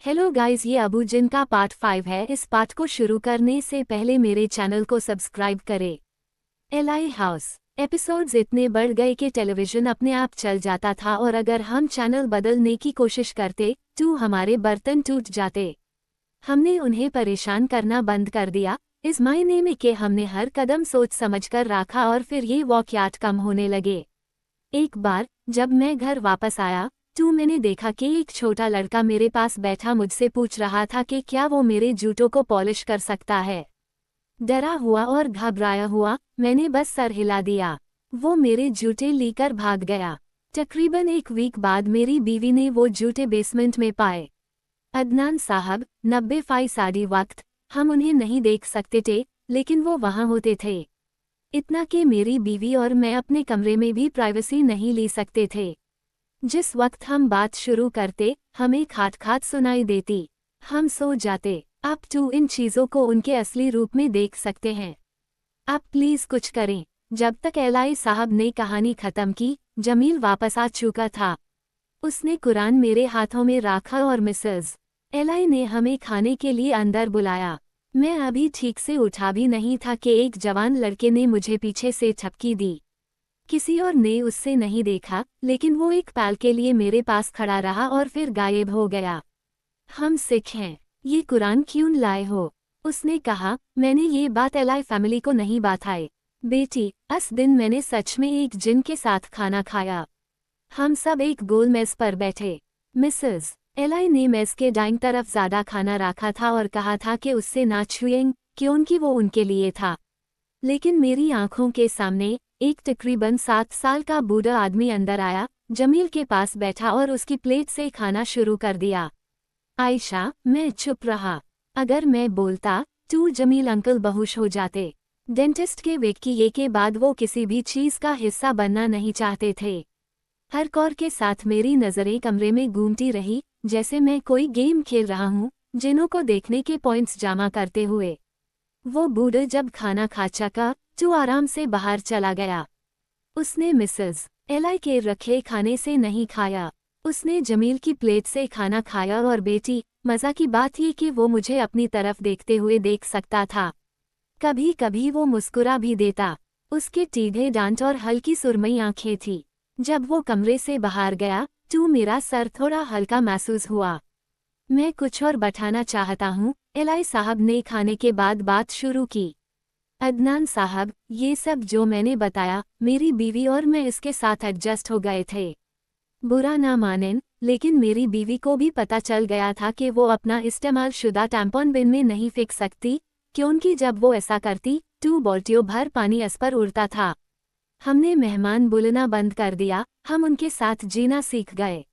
Hello guys, ये अबू जिन का part 5 है। इस पार्ट को शुरू करने से पहले मेरे चैनल को सब्सक्राइब करें। एलआई हाउस एपिसोड्स इतने बढ़ गए कि टेलीविजन अपने आप चल जाता था और अगर हम चैनल बदलने की कोशिश करते तो हमारे बर्तन टूट जाते। हमने उन्हें परेशान करना बंद कर दिया, इस मायने में कि हमने हर कदम सोच समझकर रखा और फिर ये वाकयात कम होने लगे। एक बार जब मैं घर वापस आया तो मैंने देखा कि एक छोटा लड़का मेरे पास बैठा मुझसे पूछ रहा था कि क्या वो मेरे जूतों को पॉलिश कर सकता है। डरा हुआ और घबराया हुआ मैंने बस सर हिला दिया। वो मेरे जूते लेकर भाग गया। तकरीबन एक वीक बाद मेरी बीवी ने वो जूते बेसमेंट में पाए। अदनान साहब 90% वक्त हम उन्हें नहीं देख सकते थे, लेकिन वो वहाँ होते थे। इतना कि मेरी बीवी और मैं अपने कमरे में भी प्राइवेसी नहीं ले सकते थे। जिस वक्त हम बात शुरू करते हमें खाट सुनाई देती। हम सो जाते। अब तो इन चीज़ों को उनके असली रूप में देख सकते हैं। आप प्लीज़ कुछ करें। जब तक एलआई साहब ने कहानी खत्म की, जमील वापस आ चुका था। उसने कुरान मेरे हाथों में रखा और मिसेस एलआई ने हमें खाने के लिए अंदर बुलाया। मैं अभी ठीक से उठा भी नहीं था कि एक जवान लड़के ने मुझे पीछे से झपकी दी। किसी और ने उससे नहीं देखा, लेकिन वो एक पल के लिए मेरे पास खड़ा रहा और फिर गायब हो गया। हम सिख हैं, ये कुरान क्यों लाए हो? उसने कहा। मैंने ये बात एलआई फैमिली को नहीं बताई। बेटी, उस दिन मैंने सच में एक जिन के साथ खाना खाया। हम सब एक गोल मेज पर बैठे। मिसेस एलआई ने मेज के दाईं तरफ ज्यादा खाना रखा था और कहा था कि उससे ना छुएं क्योंकि वो उनके लिए था। लेकिन मेरी आंखों के सामने एक तकरीबन 7 साल का बूढ़ा आदमी अंदर आया, जमील के पास बैठा और उसकी प्लेट से खाना शुरू कर दिया। आयशा, मैं चुप रहा। अगर मैं बोलता तो जमील अंकल बेहोश हो जाते। डेंटिस्ट के वकीये के बाद वो किसी भी चीज़ का हिस्सा बनना नहीं चाहते थे। हर कौर के साथ मेरी नज़रें कमरे में घूमती रही, जैसे मैं कोई गेम खेल रहा हूँ, जिनों को देखने के पॉइंट्स जमा करते हुए। वो बूढ़ा जब खाना खा चुका तो आराम से बाहर चला गया। उसने मिसेस एलआई के रखे खाने से नहीं खाया। उसने जमील की प्लेट से खाना खाया और बेटी, मज़ा की बात ये कि वो मुझे अपनी तरफ देखते हुए देख सकता था। कभी कभी वो मुस्कुरा भी देता। उसके टीढ़े दांत और हल्की सुरमई आंखें थी। जब वो कमरे से बाहर गया तो मेरा सर थोड़ा हल्का महसूस हुआ। मैं कुछ और बैठाना चाहता हूँ, एलआई साहब ने खाने के बाद बात शुरू की। अदनान साहब, ये सब जो मैंने बताया, मेरी बीवी और मैं इसके साथ एडजस्ट हो गए थे। बुरा ना मानें, लेकिन मेरी बीवी को भी पता चल गया था कि वो अपना इस्तेमाल शुदा टैम्पॉन बिन में नहीं फेंक सकती, क्योंकि जब वो ऐसा करती तो बाल्टियों भर पानी इस पर उड़ता था। हमने मेहमान बुलाना बंद कर दिया, हम उनके साथ जीना सीख गए।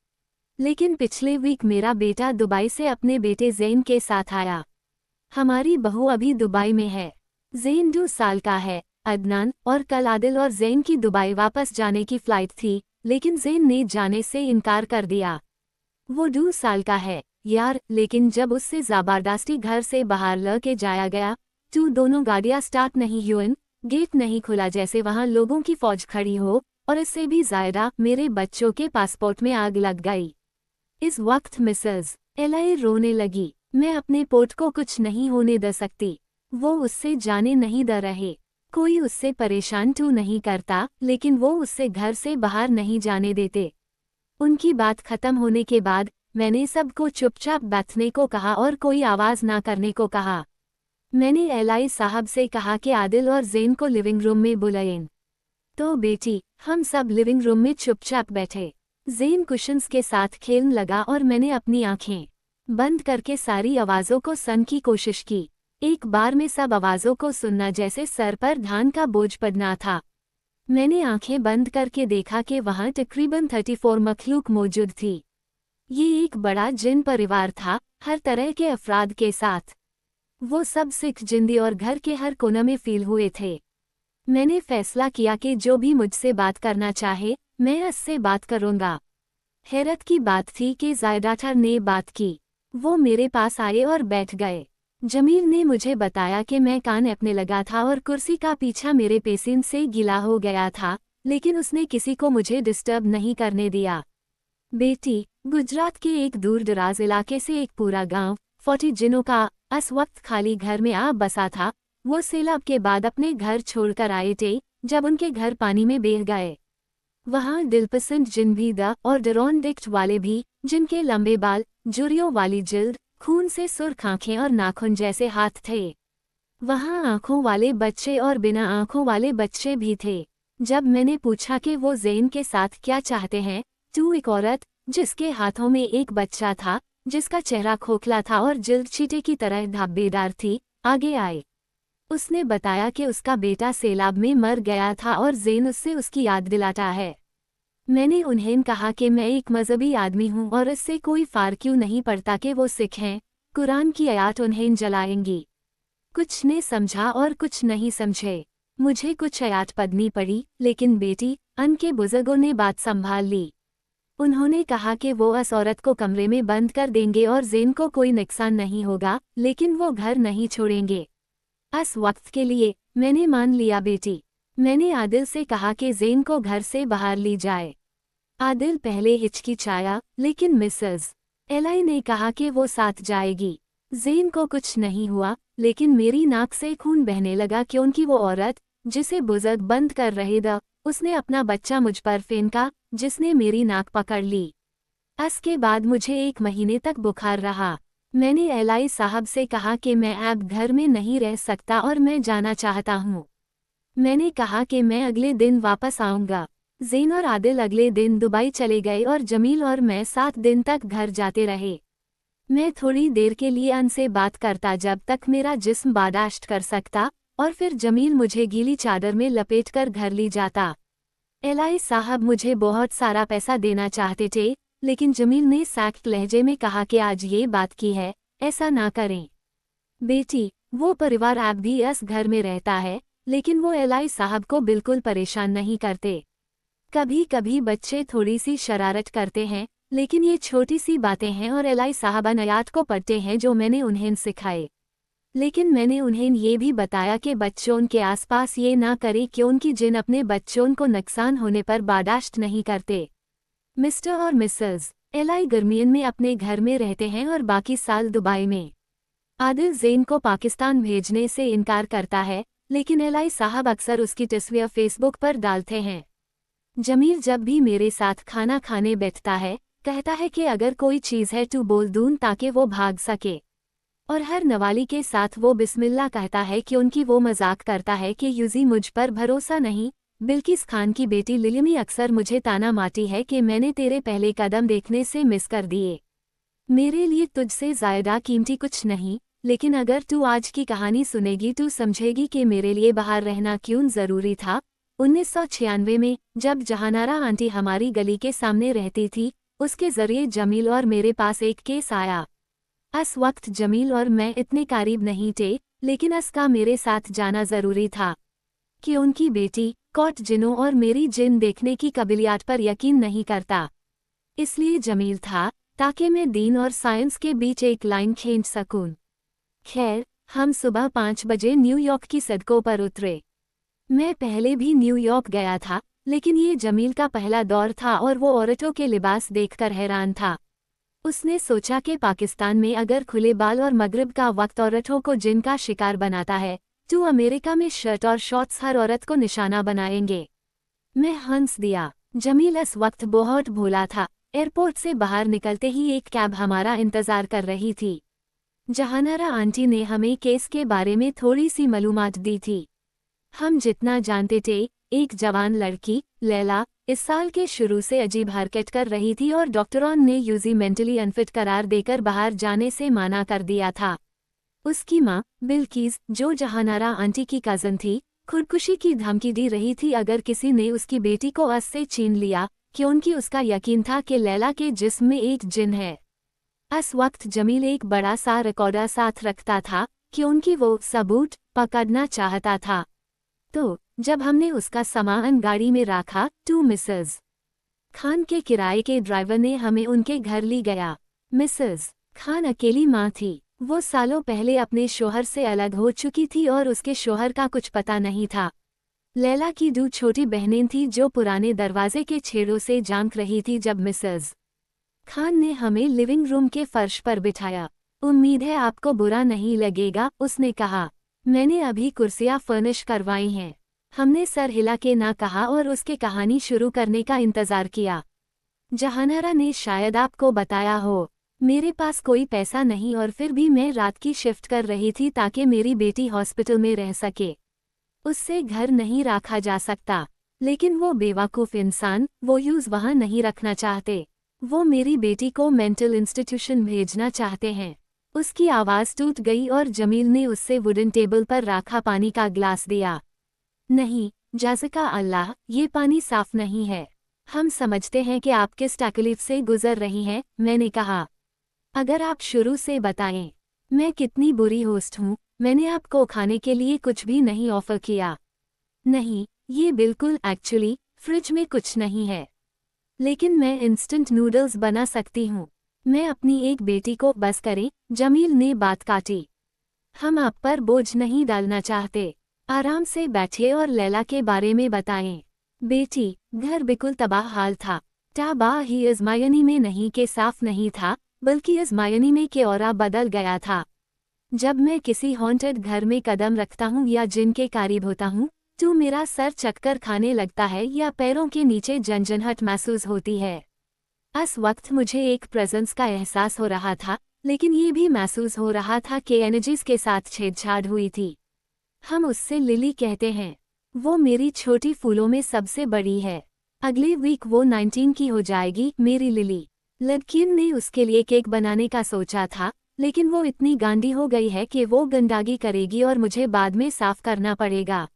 लेकिन पिछले वीक मेरा बेटा दुबई से अपने बेटे ज़ैन के साथ आया। हमारी बहू अभी दुबई में है। ज़ैन 2 साल का है। अदनान और कल आदिल और ज़ैन की दुबई वापस जाने की फ़्लाइट थी, लेकिन ज़ैन ने जाने से इनकार कर दिया। वो 2 साल का है यार, लेकिन जब उससे ज़बरदस्ती घर से बाहर लेके जाया गया तो दोनों गाड़ियाँ स्टार्ट नहीं हुईं, गेट नहीं खुला जैसे वहाँ लोगों की फ़ौज खड़ी हो, और इससे भी ज़्यादा मेरे बच्चों के पासपोर्ट में आग लग गई। इस वक्त मिसेस एलआई रोने लगी। मैं अपने पोर्ट को कुछ नहीं होने दे सकती। वो उससे जाने नहीं दे रहे। कोई उससे परेशान तो नहीं करता, लेकिन वो उससे घर से बाहर नहीं जाने देते। उनकी बात खत्म होने के बाद मैंने सबको चुपचाप बैठने को कहा और कोई आवाज़ ना करने को कहा। मैंने एलआई साहब से कहा कि आदिल और ज़ैन को लिविंग रूम में बुलाएं। तो बेटी, हम सब लिविंग रूम में चुपचाप बैठे। ज़ैन कुशन्स के साथ खेलने लगा और मैंने अपनी आंखें बंद करके सारी आवाज़ों को सुनने की कोशिश की। एक बार में सब आवाज़ों को सुनना जैसे सर पर धान का बोझ पड़ना था। मैंने आंखें बंद करके देखा कि वहाँ तकरीबन 34 मखलूक मौजूद थी। ये एक बड़ा जिन परिवार था, हर तरह के अफराद के साथ। वो सब सिख जिंदी और घर के हर कोने में फील हुए थे। मैंने फैसला किया कि जो भी मुझसे बात करना चाहे, मैं उससे बात करूँगा। हैरत की बात थी कि ज़्यादातर ने बात की। वो मेरे पास आए और बैठ गए। जमील ने मुझे बताया कि मैं कान अपने लगा था और कुर्सी का पीछा मेरे पेशीन से गीला हो गया था, लेकिन उसने किसी को मुझे डिस्टर्ब नहीं करने दिया। बेटी, गुजरात के एक दूर दराज इलाके से एक पूरा गांव 40 जिनों का इस वक्त खाली घर में आ बसा था। वो सैलाब के बाद अपने घर छोड़कर आए थे जब उनके घर पानी में बह गए। वहां दिलपसंद जिन भी द और डरोन डिक्ट वाले भी, जिनके लंबे बाल, झुर्रियों वाली जिल्द, खून से सुर्ख आंखें और नाखून जैसे हाथ थे। वहां आंखों वाले बच्चे और बिना आंखों वाले बच्चे भी थे। जब मैंने पूछा कि वो ज़ेन के साथ क्या चाहते हैं, तो एक औरत, जिसके हाथों में एक बच्चा था, जिसका चेहरा खोखला था और जिल्द चीटे की तरह धब्बेदार थी, आगे आए। उसने बताया कि उसका बेटा सैलाब में मर गया था और ज़ेन उससे उसकी याद दिलाता है। मैंने उन्हें कहा कि मैं एक मजहबी आदमी हूँ और इससे कोई फ़र्क क्यों नहीं पड़ता कि वो सिख हैं, कुरान की आयत उन्हें जलाएंगी। कुछ ने समझा और कुछ नहीं समझे। मुझे कुछ आयत पढ़नी पड़ी, लेकिन बेटी अन के बुजुर्गों ने बात संभाल ली। उन्होंने कहा कि वो इस औरत को कमरे में बंद कर देंगे और ज़ेन को कोई नुकसान नहीं होगा, लेकिन वो घर नहीं छोड़ेंगे। इस वक्त के लिए मैंने मान लिया बेटी। मैंने आदिल से कहा कि ज़ेन को घर से बाहर ली जाए। आदिल पहले हिचकिचाया, लेकिन मिसेस एलाई ने कहा कि वो साथ जाएगी। ज़ेन को कुछ नहीं हुआ, लेकिन मेरी नाक से खून बहने लगा क्योंकि वो औरत, जिसे बुजुर्ग बंद कर रहे थे, उसने अपना बच्चा मुझ पर फेंका, जिसने मेरी नाक पकड़ ली। इसके बाद मुझे 1 महीने तक बुखार रहा। मैंने एलाई साहब से कहा कि मैं अब घर में नहीं रह सकता और मैं जाना चाहता हूँ। मैंने कहा कि मैं अगले दिन वापस आऊँगा। ज़ेन और आदिल अगले दिन दुबई चले गए और जमील और मैं 7 दिन तक घर जाते रहे। मैं थोड़ी देर के लिए उनसे बात करता जब तक मेरा जिस्म बर्दाश्त कर सकता, और फिर जमील मुझे गीली चादर में लपेटकर घर ले जाता। एलाई साहब मुझे बहुत सारा पैसा देना चाहते थे, लेकिन जमील ने सख्त लहजे में कहा कि आज ये बात की है, ऐसा ना करें। बेटी, वो परिवार अब भी इस घर में रहता है, लेकिन वो एलाई साहब को बिल्कुल परेशान नहीं करते। कभी कभी बच्चे थोड़ी सी शरारत करते हैं, लेकिन ये छोटी सी बातें हैं और एलाई साहबा आयत को पढ़ते हैं जो मैंने उन्हें सिखाए। लेकिन मैंने उन्हें ये भी बताया कि बच्चों के आसपास ये ना करें क्योंकि जिन अपने बच्चों को नुकसान होने पर बर्दाश्त नहीं करते। मिस्टर और मिसेस एलाई गर्मियन में अपने घर में रहते हैं और बाकी साल दुबई में। आदिल ज़ेन को पाकिस्तान भेजने से इनकार करता है, लेकिन एलाई साहब अक्सर उसकी तस्वीर फेसबुक पर डालते हैं। जमील जब भी मेरे साथ खाना खाने बैठता है, कहता है कि अगर कोई चीज़ है तो बोल दूँ ताकि वो भाग सके। और हर नवाली के साथ वो बिस्मिल्लाह कहता है क्योंकि वो मजाक करता है कि यूजी मुझ पर भरोसा नहीं। बिल्किस खान की बेटी लिलिमी अक्सर मुझे ताना मारती है कि मैंने तेरे पहले कदम देखने से मिस कर दिए। मेरे लिए तुझसे ज़्यादा कीमती कुछ नहीं, लेकिन अगर तू आज की कहानी सुनेगी तो समझेगी कि मेरे लिए बाहर रहना क्यों ज़रूरी था। 1996 में जब जहानारा आंटी हमारी गली के सामने रहती थी, उसके ज़रिए जमील और मेरे पास एक केस आया। इस वक्त जमील और मैं इतने करीब नहीं थे, लेकिन इसका मेरे साथ जाना ज़रूरी था कि उनकी बेटी कॉट जिनों और मेरी जिन देखने की काबिलियत पर यकीन नहीं करता। इसलिए जमील था ताकि मैं दीन और साइंस के बीच एक लाइन खींच सकूं। खैर, हम सुबह 5 बजे न्यूयॉर्क की सड़कों पर उतरे। मैं पहले भी न्यूयॉर्क गया था, लेकिन ये जमील का पहला दौर था और वो औरतों के लिबास देखकर हैरान था। उसने सोचा कि पाकिस्तान में अगर खुले बाल और मगरिब का वक्त औरतों को जिन का शिकार बनाता है, तो अमेरिका में शर्ट और शॉर्ट्स हर औरत को निशाना बनाएंगे। मैं हंस दिया। जमील इस वक्त बहुत भोला था। एयरपोर्ट से बाहर निकलते ही एक कैब हमारा इंतजार कर रही थी। जहानारा आंटी ने हमें केस के बारे में थोड़ी सी मालूमात दी थी। हम जितना जानते थे, एक जवान लड़की, लैला, इस साल के शुरू से अजीब हरकत कर रही थी और डॉक्टरों ने यूजी मेंटली अनफिट करार देकर बाहर जाने से मना कर दिया था। उसकी माँ, बिल्किस, जो जहानारा आंटी की कज़न थी, खुदकुशी की धमकी दी रही थी अगर किसी ने उसकी बेटी को अस से छीन लिया, क्योंकि उसका यकीन था कि लैला के जिस्म में एक जिन है। इस वक्त जमील एक बड़ा सा रिकॉर्डर साथ रखता था, क्योंकि वो सबूत पकड़ना चाहता था। तो जब हमने उसका सामान गाड़ी में रखा, तो मिसेस खान के किराए के ड्राइवर ने हमें उनके घर ले गया। मिसेस खान अकेली माँ थी। वो सालों पहले अपने शोहर से अलग हो चुकी थी और उसके शोहर का कुछ पता नहीं था। लैला की 2 छोटी बहनें थीं जो पुराने दरवाजे के छेड़ों से झांक रही थी जब मिसेस खान ने हमें लिविंग रूम के फर्श पर बिठाया। उम्मीद है आपको बुरा नहीं लगेगा, उसने कहा। मैंने अभी कुर्सियां फर्निश करवाई हैं। हमने सर हिला के ना कहा और उसके कहानी शुरू करने का इंतजार किया। जहानारा ने शायद आपको बताया हो, मेरे पास कोई पैसा नहीं और फिर भी मैं रात की शिफ्ट कर रही थी ताकि मेरी बेटी हॉस्पिटल में रह सके। उससे घर नहीं रखा जा सकता, लेकिन वो बेवकूफ़ इंसान, वो यूज़ वहाँ नहीं रखना चाहते। वो मेरी बेटी को मेंटल इंस्टीट्यूशन भेजना चाहते हैं। उसकी आवाज़ टूट गई और जमील ने उससे वुडन टेबल पर रखा पानी का ग्लास दिया। नहीं, जाज़िका अल्लाह, ये पानी साफ नहीं है। हम समझते हैं कि आप किस तकलीफ से गुजर रही हैं, मैंने कहा। अगर आप शुरू से बताएं, मैं कितनी बुरी होस्ट हूँ। मैंने आपको खाने के लिए कुछ भी नहीं ऑफर किया। नहीं, ये बिल्कुल एक्चुअली, फ्रिज में कुछ नहीं है। लेकिन मैं इंस्टेंट नूडल्स बना सकती हूँ। मैं अपनी एक बेटी को बस करें, जमील ने बात काटी। हम आप पर बोझ नहीं डालना चाहते। आराम से बैठिए और लैला के बारे में बताएं। बेटी, घर बिल्कुल तबाह हाल था। तबाह ही इज़मायनी में नहीं के साफ नहीं था, बल्कि इज़मायनी में के औरा बदल गया था। जब मैं किसी हॉन्टेड घर में कदम रखता हूँ या जिन के करीब होता हूँ, तो मेरा सर चक्कर खाने लगता है या पैरों के नीचे झंझनाहट महसूस होती है। उस वक्त मुझे एक प्रेजेंस का एहसास हो रहा था, लेकिन ये भी महसूस हो रहा था कि एनर्जीज के साथ छेड़छाड़ हुई थी। हम उससे लिली कहते हैं। वो मेरी छोटी फूलों में सबसे बड़ी है। अगले वीक वो 19 की हो जाएगी, मेरी लिली। लड़किन ने उसके लिए केक बनाने का सोचा था, लेकिन वो इतनी गांडी हो गई है कि वो गंदागी करेगी और मुझे बाद में साफ करना पड़ेगा।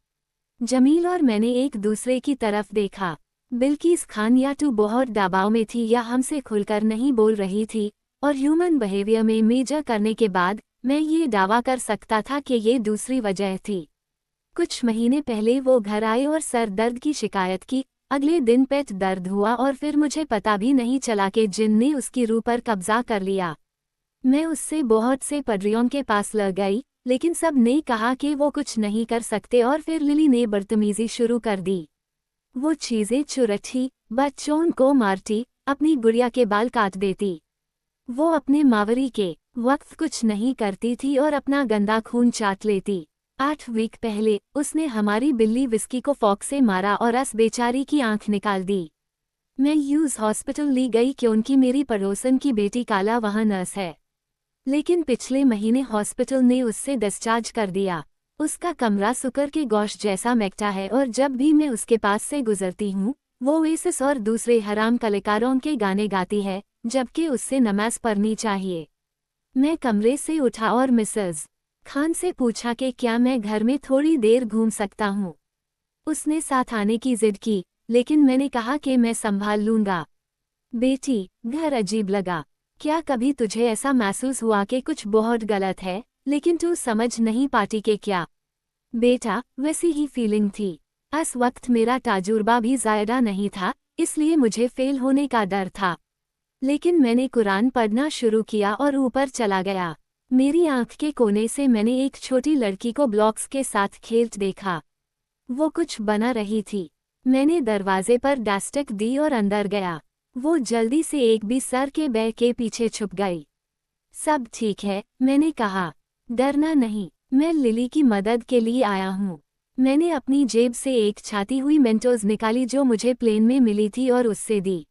जमील और मैंने एक दूसरे की तरफ देखा। बिल्किस खान या तो बहुत दबाव में थी या हमसे खुलकर नहीं बोल रही थी, और ह्यूमन बिहेवियर में मेजर करने के बाद मैं ये दावा कर सकता था कि ये दूसरी वजह थी। कुछ महीने पहले वो घर आए और सर दर्द की शिकायत की। अगले दिन पेट दर्द हुआ और फिर मुझे पता भी नहीं चला कि जिन ने उसकी रूह पर कब्जा कर लिया। मैं उससे बहुत से पडरियों के पास लग गई, लेकिन सब ने कहा कि वो कुछ नहीं कर सकते और फिर लिली ने बदतमीजी शुरू कर दी। वो चीज़ें चुरटी, बच्चों को मारती, अपनी गुड़िया के बाल काट देती। वो अपने मावरी के वक्त कुछ नहीं करती थी और अपना गंदा खून चाट लेती। 8 वीक पहले उसने हमारी बिल्ली विस्की को फॉक से मारा और उस बेचारी की आंख निकाल दी। मैं यूज हॉस्पिटल ली गई क्योंकि मेरी पड़ोसन की बेटी काला वहाँ नर्स है, लेकिन पिछले महीने हॉस्पिटल ने उससे डिस्चार्ज कर दिया। उसका कमरा सुकर के गोश्त जैसा महकता है और जब भी मैं उसके पास से गुजरती हूँ, वो ओएसिस और दूसरे हराम कलाकारों के गाने गाती है, जबकि उससे नमाज पढ़नी चाहिए। मैं कमरे से उठा और मिसेस खान से पूछा कि क्या मैं घर में थोड़ी देर घूम सकता हूँ। उसने साथ आने की जिद की, लेकिन मैंने कहा कि मैं संभाल लूँगा। बेटी, घर अजीब लगा। क्या कभी तुझे ऐसा महसूस हुआ कि कुछ बहुत गलत है, लेकिन तू समझ नहीं पाती कि क्या? बेटा, वैसी ही फीलिंग थी। उस वक्त मेरा तजुर्बा भी ज़्यादा नहीं था, इसलिए मुझे फेल होने का डर था। लेकिन मैंने कुरान पढ़ना शुरू किया और ऊपर चला गया। मेरी आंख के कोने से मैंने एक छोटी लड़की को ब्लॉक्स के साथ खेलते देखा। वो कुछ बना रही थी। मैंने दरवाजे पर डस्टक दी और अंदर गया। वो जल्दी से एक भी सर के बैग के पीछे छुप गई। सब ठीक है, मैंने कहा। डरना नहीं, मैं लिली की मदद के लिए आया हूँ। मैंने अपनी जेब से एक छाती हुई मेंटोस निकाली जो मुझे प्लेन में मिली थी और उससे दी।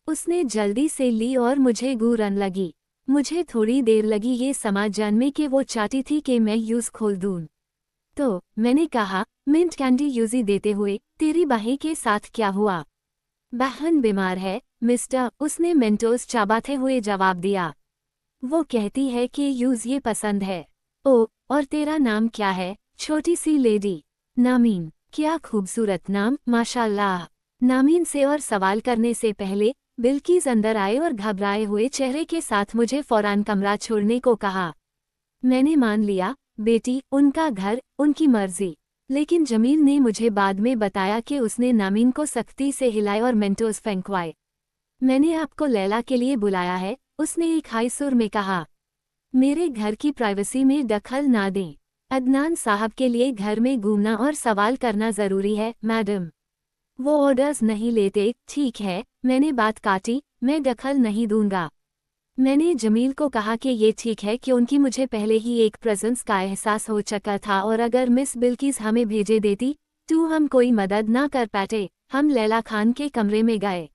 उसने जल्दी से ली और मुझे गुरन लगी। मुझे थोड़ी देर लगी ये समझ जानने कि वो चाहती थी कि मैं यूज खोल दूँ। तो मैंने कहा, मिंट कैंडी यूजी देते हुए, तेरी बाहें के साथ क्या हुआ? बहन बीमार है, मिस्टर, उसने मेंटोस चबाते हुए जवाब दिया। वो कहती है कि यूज ये पसंद है। ओ, और तेरा नाम क्या है, छोटी सी लेडी? नामीन। क्या खूबसूरत नाम, माशाल्लाह। नामीन से और सवाल करने से पहले बिल्किस अंदर आए और घबराए हुए चेहरे के साथ मुझे फौरान कमरा छोड़ने को कहा। मैंने मान लिया, बेटी, उनका घर, उनकी मर्जी। लेकिन जमील ने मुझे बाद में बताया कि उसने नामीन को सख्ती से हिलाए और मेंटोस फेंकवाए। मैंने आपको लैला के लिए बुलाया है, उसने एक हाई सुर में कहा। मेरे घर की प्राइवेसी में दखल ना दें। अदनान साहब के लिए घर में घूमना और सवाल करना जरूरी है, मैडम। वो ऑर्डर्स नहीं लेते। ठीक है, मैंने बात काटी। मैं दखल नहीं दूंगा। मैंने जमील को कहा कि ये ठीक है क्योंकि मुझे पहले ही एक प्रेजेंस का एहसास हो चुका था और अगर मिस बिल्किस हमें भेजे देती तो हम कोई मदद ना कर पाते। हम लैला खान के कमरे में गए।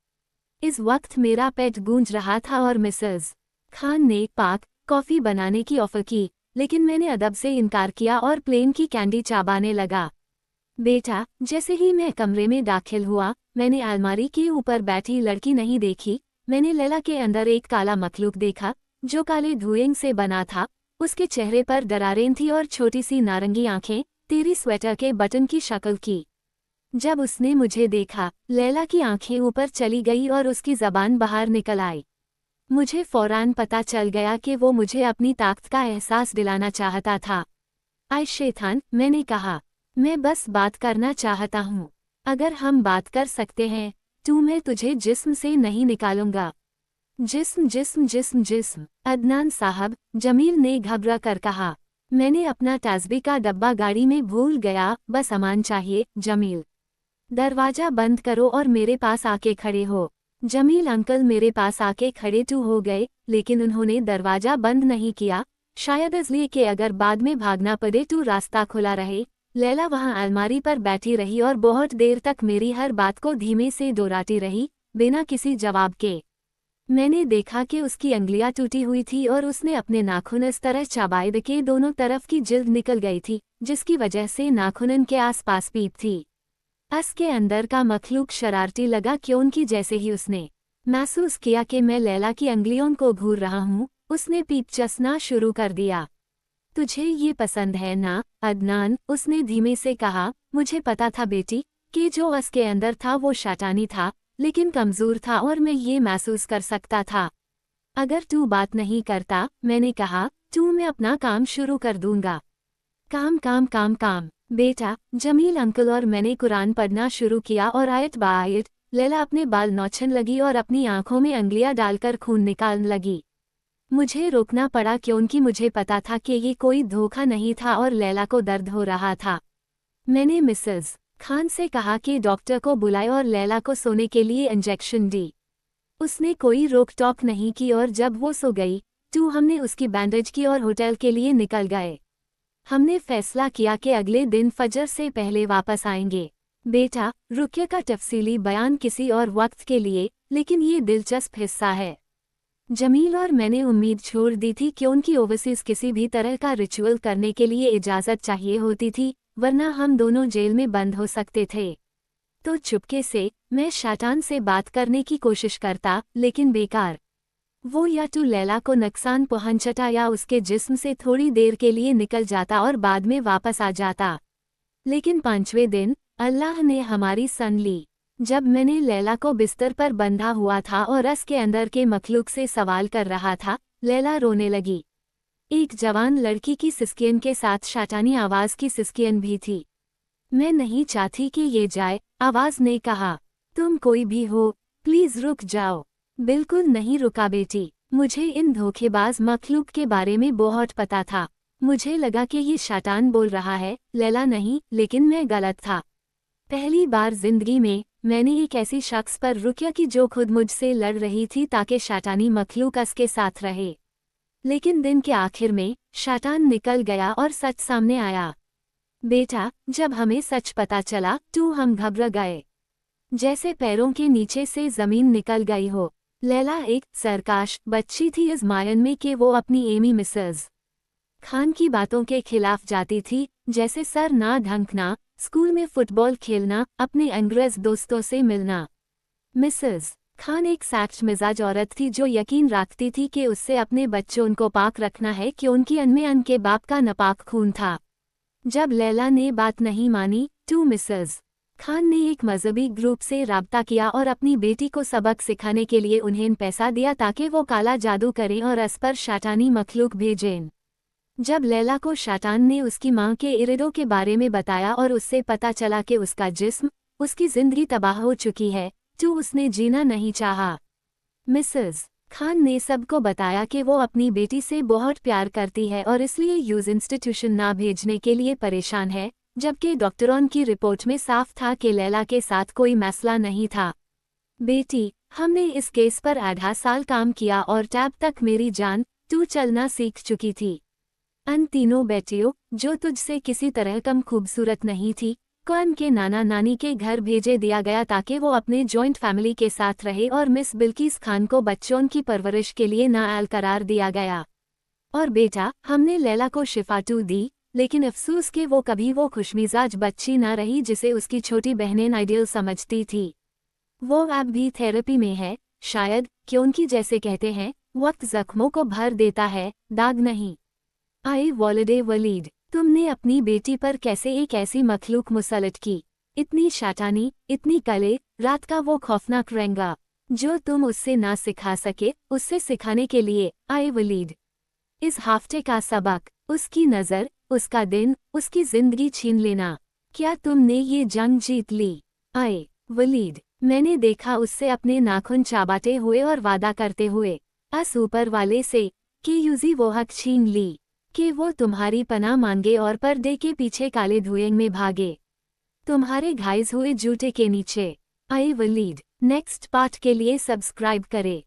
इस वक्त मेरा पेट गूंज रहा था और मिसेस खान ने पाक कॉफ़ी बनाने की ऑफ़र की, लेकिन मैंने अदब से इनकार किया और प्लेन की कैंडी चाबाने लगा। बेटा, जैसे ही मैं कमरे में दाखिल हुआ, मैंने अलमारी के ऊपर बैठी लड़की नहीं देखी, मैंने लैला के अंदर एक काला मखलूक देखा, जो काले धुएं से बना था। उसके चेहरे पर दरारें थी और छोटी सी नारंगी आंखें, तेरी स्वेटर के बटन की शक्ल की। जब उसने मुझे देखा, लैला की आंखें ऊपर चली गई और उसकी जबान बाहर निकल आई। मुझे फौरान पता चल गया कि वो मुझे अपनी ताकत का एहसास दिलाना चाहता था। आय शैतान, मैंने कहा, मैं बस बात करना चाहता हूँ। अगर हम बात कर सकते हैं तो मैं तुझे जिस्म से नहीं निकालूंगा। जिस्म जिस्म जिस्म जिस्म, अदनान साहब, जमील ने घबरा कर कहा। मैंने अपना ताज़बी का डब्बा गाड़ी में भूल गया, बस सामान चाहिए। जमील, दरवाजा बंद करो और मेरे पास आके खड़े हो। जमील अंकल मेरे पास आके खड़े तो हो गए, लेकिन उन्होंने दरवाजा बंद नहीं किया, शायद इसलिए कि अगर बाद में भागना पड़े तो रास्ता खुला रहे। लैला वहां अलमारी पर बैठी रही और बहुत देर तक मेरी हर बात को धीमे से दोहराती रही, बिना किसी जवाब के। मैंने देखा कि उसकी अंगुलियां टूटी हुई थी और उसने अपने नाखून इस तरह चबाए कि दोनों तरफ की जिल्द निकल गई थी, जिसकी वजह से नाखूनन के आसपास पीप थी। अस के अंदर का मखलूक शरारती लगा क्योंकि जैसे ही उसने महसूस किया कि मैं लैला की अंगुलियों को घूर रहा हूँ, उसने पीप चसना शुरू कर दिया। तुझे ये पसंद है ना, अदनान, उसने धीमे से कहा। मुझे पता था बेटी कि जो अस के अंदर था वो शैतानी था, लेकिन कमज़ोर था और मैं ये महसूस कर सकता था। अगर तू बात नहीं करता, मैंने कहा, तो मैं अपना काम शुरू कर दूंगा। काम काम काम काम, बेटा, जमील अंकल और मैंने कुरान पढ़ना शुरू किया और आयत बायत लैला अपने बाल नोचने लगी और अपनी आंखों में अंगुलियां डालकर खून निकालने लगी। मुझे रोकना पड़ा क्योंकि मुझे पता था कि ये कोई धोखा नहीं था और लैला को दर्द हो रहा था। मैंने मिसेस खान से कहा कि डॉक्टर को बुलाए और लैला को सोने के लिए इंजेक्शन दी। उसने कोई रोक टोक नहीं की और जब वो सो गई तो हमने उसकी बैंडेज की और होटल के लिए निकल गए। हमने फैसला किया कि अगले दिन फजर से पहले वापस आएंगे। बेटा, रुकिया का तफसीली बयान किसी और वक्त के लिए, लेकिन ये दिलचस्प हिस्सा है। जमील और मैंने उम्मीद छोड़ दी थी क्योंकि ओवरसीज किसी भी तरह का रिचुअल करने के लिए इजाज़त चाहिए होती थी, वरना हम दोनों जेल में बंद हो सकते थे। तो चुपके से मैं शैतान से बात करने की कोशिश करता, लेकिन बेकार। वो या तो लैला को नुकसान पहुंचाता या उसके जिस्म से थोड़ी देर के लिए निकल जाता और बाद में वापस आ जाता। लेकिन 5वें दिन अल्लाह ने हमारी सन ली। जब मैंने लैला को बिस्तर पर बंधा हुआ था और रस के अंदर के मखलूक से सवाल कर रहा था, लैला रोने लगी। एक जवान लड़की की सिस्कियन के साथ शैतानी आवाज़ की सिस्कियन भी थी। मैं नहीं चाहती कि ये जाए, आवाज़ ने कहा। तुम कोई भी हो, प्लीज़ रुक जाओ। बिल्कुल नहीं रुका बेटी, मुझे इन धोखेबाज मखलूक के बारे में बहुत पता था। मुझे लगा कि ये शैतान बोल रहा है, लैला नहीं, लेकिन मैं गलत था। पहली बार जिंदगी में मैंने एक ऐसी शख्स पर रुकिया की जो खुद मुझसे लड़ रही थी ताकि शैतानी मखलूक उसके साथ रहे। लेकिन दिन के आखिर में शैतान निकल गया और सच सामने आया। बेटा, जब हमें सच पता चला तो हम घबरा गए, जैसे पैरों के नीचे से जमीन निकल गई हो। लैला एक सरकाश बच्ची थी इस मायन में कि वो अपनी एमी मिसेस खान की बातों के खिलाफ जाती थी, जैसे सर ना ढंकना, स्कूल में फुटबॉल खेलना, अपने अंग्रेज दोस्तों से मिलना। मिसेस खान एक सख्त मिजाज औरत थी जो यकीन रखती थी कि उससे अपने बच्चों को पाक रखना है क्योंकि उनमें उनके बाप का नापाक खून था। जब लैला ने बात नहीं मानी तो मिसेस खान ने एक मजहबी ग्रुप से राब्ता किया और अपनी बेटी को सबक सिखाने के लिए उन्हें पैसा दिया ताकि वो काला जादू करें और उस पर शैतानी मखलूक भेजें। जब लैला को शैतान ने उसकी मां के इरादों के बारे में बताया और उससे पता चला कि उसका जिस्म, उसकी जिंदगी तबाह हो चुकी है, तो उसने जीना नहीं चाहा। मिसेस खान ने सबको बताया कि वो अपनी बेटी से बहुत प्यार करती है और इसलिए यूज इंस्टीट्यूशन ना भेजने के लिए परेशान है, जबकि डॉक्टरों की रिपोर्ट में साफ था कि लैला के साथ कोई मसला नहीं था। बेटी, हमने इस केस पर आधा साल काम किया और टैब तक मेरी जान तू चलना सीख चुकी थी। अन तीनों बेटियों, जो तुझसे किसी तरह कम खूबसूरत नहीं थी, को उनके नाना नानी के घर भेजे दिया गया ताकि वो अपने जॉइंट फैमिली के साथ रहे और मिस बिल्किस खान को बच्चों की परवरिश के लिए नाअहल करार दिया गया। और बेटा, हमने लैला को शिफाटू दी, लेकिन अफसोस कि वो कभी वो खुशमिजाज बच्ची ना रही जिसे उसकी छोटी बहनें आइडियल समझती थी। वो अब भी थेरेपी में है, शायद क्योंकि जैसे कहते हैं, वक्त जख्मों को भर देता है, दाग नहीं। आई वॉलिडे वलीद, तुमने अपनी बेटी पर कैसे एक ऐसी मखलूक मुसलत की, इतनी शैतानी, इतनी कले, रात का वो खौफनाक रंगा, जो तुम उससे ना सिखा सके, उससे सिखाने के लिए, आई वलीद। इस हफ्ते का सबक, उसकी नज़र, उसका दिन, उसकी जिंदगी छीन लेना। क्या तुमने ये जंग जीत ली? आई वलीद, मैंने देखा उससे अपने नाखून चाबाते हुए और वादा करते हुए अस ऊपर वाले से कि यूजी वो हक छीन ली कि वो तुम्हारी पनाह मांगे और पर्दे के पीछे काले धुएं में भागे, तुम्हारे घायल हुए जूते के नीचे। आई वलीद, नेक्स्ट पार्ट के लिए सब्सक्राइब करें।